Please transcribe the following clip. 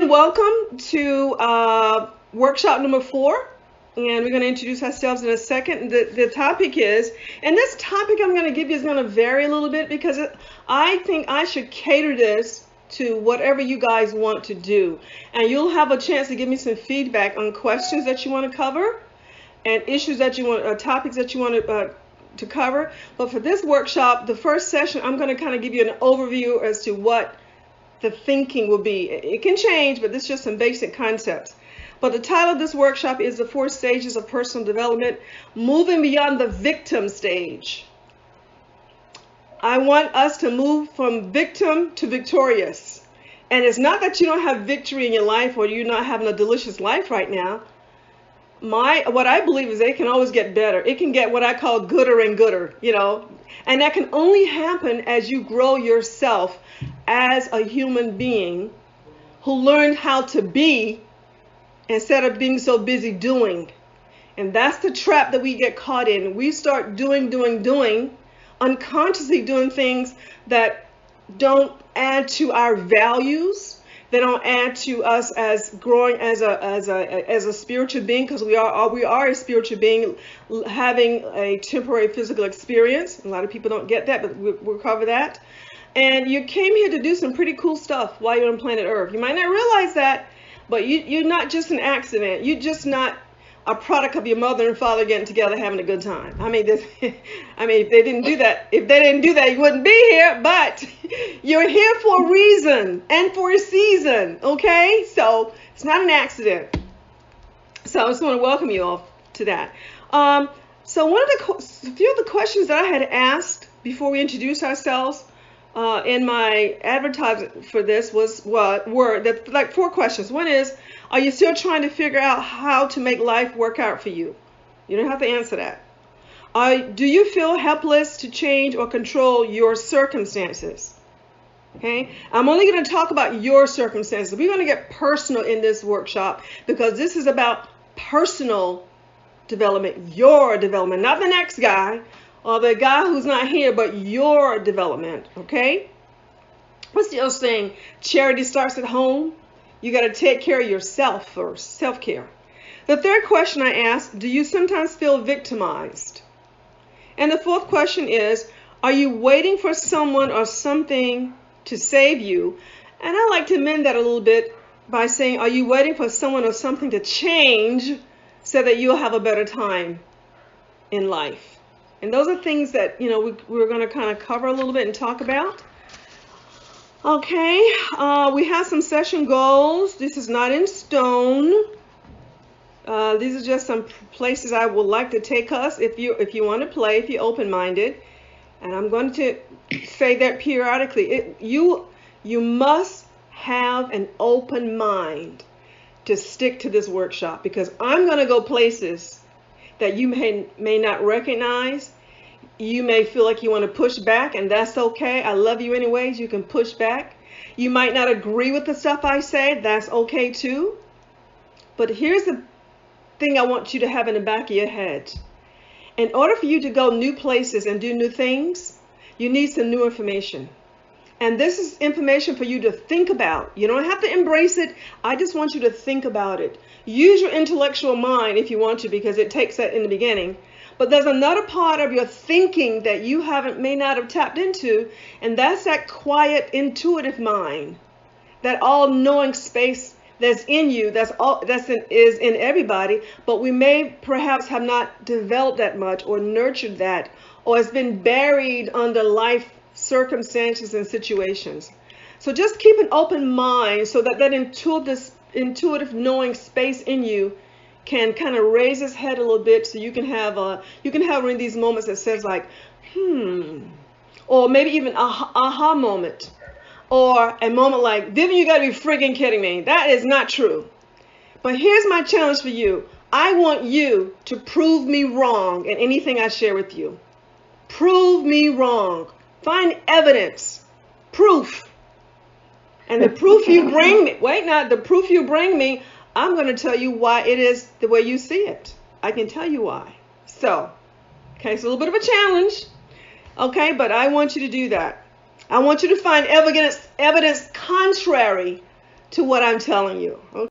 and welcome to workshop number 4. And we're going to introduce ourselves in a second. The topic is, and this topic I'm going to give you is going to vary a little bit because I think I should cater this to whatever you guys want to do. And you'll have a chance to give me some feedback on questions that you want to cover and issues that you want, topics that you want to cover. But for this workshop, the first session, I'm going to kind of give you an overview as to what the thinking will be. It can change, but this is just some basic concepts. But the title of this workshop is The 4 Stages of Personal Development, Moving Beyond the Victim Stage. I want us to move from victim to victorious. And it's not that you don't have victory in your life or you're not having a delicious life right now. What I believe is they can always get better. It can get what I call gooder and gooder, and that can only happen as you grow yourself as a human being who learned how to be instead of being so busy doing. And that's the trap that we get caught in. We start doing, unconsciously doing things that don't add to our values. They don't add to us as growing as a spiritual being, because we are a spiritual being having a temporary physical experience. A lot of people don't get that, but we'll cover that. And you came here to do some pretty cool stuff while you're on planet Earth. You might not realize that, but you're not just an accident. You're just not a product of your mother and father getting together having a good time. I mean, if they didn't do that, you wouldn't be here. But you're here for a reason and for a season. Okay, so it's not an accident. So I just want to welcome you all to that. So a few of the questions that I had asked before we introduce ourselves in my advertisement for this were like 4 questions. One is, are you still trying to figure out how to make life work out for you? You don't have to answer that. Do you feel helpless to change or control your circumstances? Okay, I'm only going to talk about your circumstances. We're going to get personal in this workshop because this is about personal development, your development, not the next guy or the guy who's not here, but your development. Okay, what's the other saying? Charity starts at home. You got to take care of yourself first, self-care. The third question I asked, do you sometimes feel victimized? And the 4th question is, are you waiting for someone or something to save you? And I like to amend that a little bit by saying, are you waiting for someone or something to change so that you'll have a better time in life? And those are things that, we're going to kind of cover a little bit and talk about. Okay, we have some session goals. This is not in stone. These are just some places I would like to take us if you want to play, if you're open-minded. And I'm going to say that periodically. You must have an open mind to stick to this workshop, because I'm going to go places that you may not recognize. You may feel like you want to push back, and that's okay. I love you anyways. You can push back. You might not agree with the stuff I say. That's okay too. But here's the thing I want you to have in the back of your head. In order for you to go new places and do new things, you need some new information. And this is information for you to think about. You don't have to embrace it. I just want you to think about it. Use your intellectual mind if you want to, because it takes that in the beginning. But there's another part of your thinking that you may not have tapped into, and that's that quiet, intuitive mind, that all-knowing space that's in you, is in everybody, but we may perhaps have not developed that much or nurtured that, or it's been buried under life circumstances and situations. So just keep an open mind so that intuitive knowing space in you can kind of raise his head a little bit, so you can have one of these moments that says like, or maybe even a aha moment, or a moment like, Vivian, you got to be friggin' kidding me. That is not true. But here's my challenge for you. I want you to prove me wrong in anything I share with you. Prove me wrong. Find evidence, proof. And the proof you bring me, the proof you bring me, I'm going to tell you why it is the way you see it. I can tell you why. So, okay, it's a little bit of a challenge. Okay, but I want you to do that. I want you to find evidence contrary to what I'm telling you. Okay.